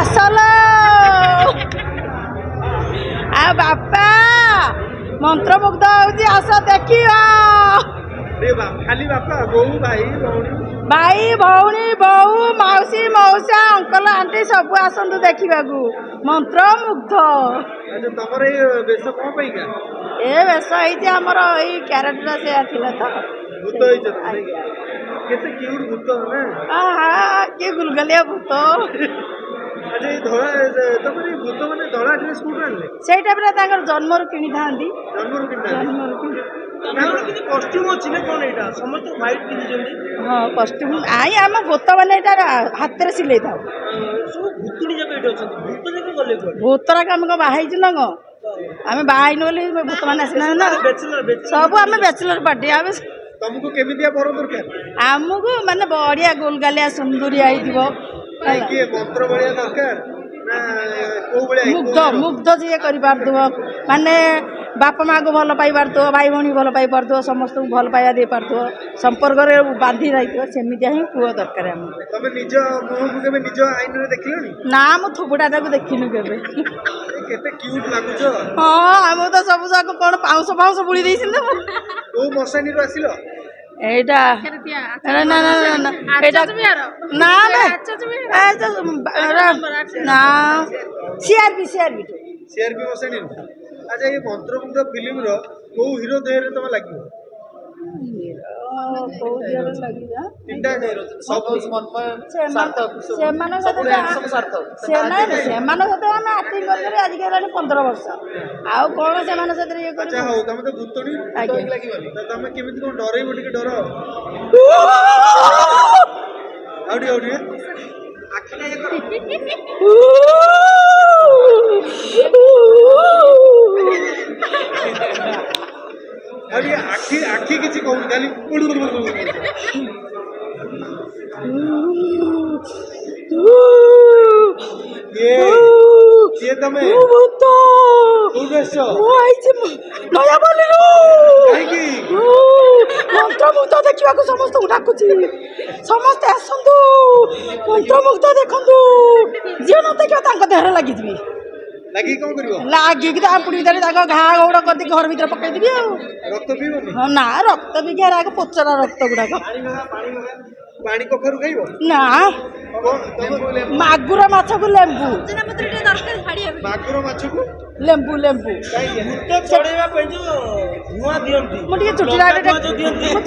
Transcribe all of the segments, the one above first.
आसल आ बापा मंत्रमुग्ध होती आस देखियो खाली बापा बोऊ भाई भौणी भाई भौणी बोऊ मौसी मौसा अंकल आंटी सब आसतु देखा मंत्रमुग्ध तुम बेश कौन पाइका ए बेस होमर यही क्यारेक्टर से तो भूत केते क्यूट भूत ना किए गुलगलिया भूत अच्छा ये धड़ा तुम भूत मैंने धड़ा ड्रेस कौन आने से टाइम जन्मर कि था जन्म कस्ट्यूम अच्छी ना कौन यहाँ समस्त व्हाइट पिंधि हाँ कस्ट्यूम आई आम भूत मैंने हाथ में सिले था भूतुणी जब ये भूत जाक गले भूतरा आम कौन बाहर ना कौन आम बाहर बोली भूत मैंने आसना ना सब आम बैचलर पार्टी आम तुमको केमितिया बर दरकार आमको माने बढ़िया गोलगालिया सुंदरिया मंत्र बढ़िया दरकार मुग्ध मुग्ध जी कर माने बापा माँ को भल पाई पार्थ्यो भाई भौणी भल पाई पार्थ्यो समस्त भल पाइबा दे पार्थ्यो संपर्क बांधि रही सेमितिया ही पुआ दरकार आम तुम निज मुह को निज आईन में देखिलनी ना मु थोपड़ा देखिनु केबे केते क्यूट लागुछ हाँ आम तो सब जाक कौन पाउस पाउस बुड़ी देइसिन ओ मशानी रो आसिलो एटा ना ना ना ना एटा ना ना सीआरपी मशानी अच्छा ये मंत्रमुग्ध फिल्म रो को हीरो देहरे तुम लागियो पंद्रह वर्ष आउ कौन से डर अभी आखी आखी किसी कहूँ खाली ये तमे नया बोली मंत्रमुग्ध देखा समस्त डाकुची समस्ते आसतु मंत्रमुग्ध देखु जी न देख देह लगी लगी कौन करियो लागिक पुड़ी भितर घा गौड़ कर घर भर पकईदेवी रक्त पीबनी हाँ ना रक्त भी क्या पोचरा रक्त गुड़ाक पानी कखरु खाइबो ना मागुर माछ को लेंबू मागुर माछ को लेंबू लेंबू चढ़ेबा पे जो धुआं दियंती मुझे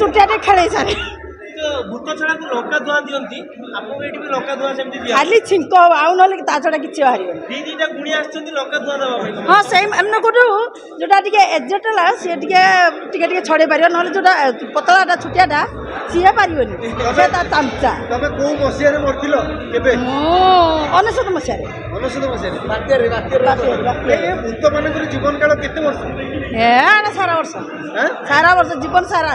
चुटिया खेल सारे भूत छड़ा को लंका धुआं दियंती आपको एठी भी लंका धुआं सेमती दिया खाली छिंक आउ न ता छड़ा किछि बाहरी दी दीटा गुणी आछंती लंका धुआं दबा भाई हां सेम अन्न को जोटा टिके एजेट ला से टिके छड़े पारियो न जोटा पतलाटा छुटियाटा सिए पारियोनी से ता चमचा तबे को मसिया रे मरथिलो केबे अनसत मसिया रे बात्या ए भूत मानकर जीवन काल केते वर्ष ए सारा वर्ष जीवन सारा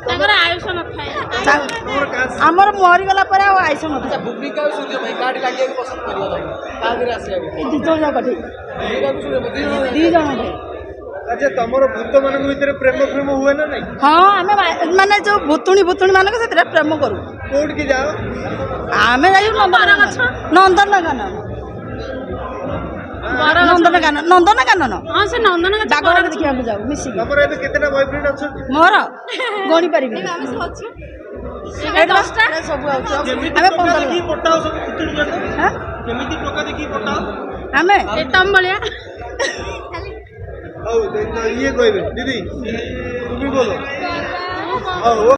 तमरा आयुष न थाए हमर मरि गला पर आयुष न थाए भूमिका सूर्य भाई गाड़ी लागे पसंद करियो ता गिर आसे दी जण जाक दी जण अच्छा तमर भूत मानक भीतर प्रेम हुए ना नहीं हाँ आमे माने जो भूतुणी मानक से प्रेम करू कोड की जाओ आमे जाई नंदनकानन नंदनकानन हाँ से नंदनकानन बागर देखिया जाऊ मिसी तमर एबे केतेना बॉयफ्रेंड अछन मोर गणी परिबी सब आमे 15 की पटाओ सब भूतुणी जाक हां केमिति टोका देखि पटाओ आमे एटम बलिया औ ये कहबे दीदी तुम भी बोलो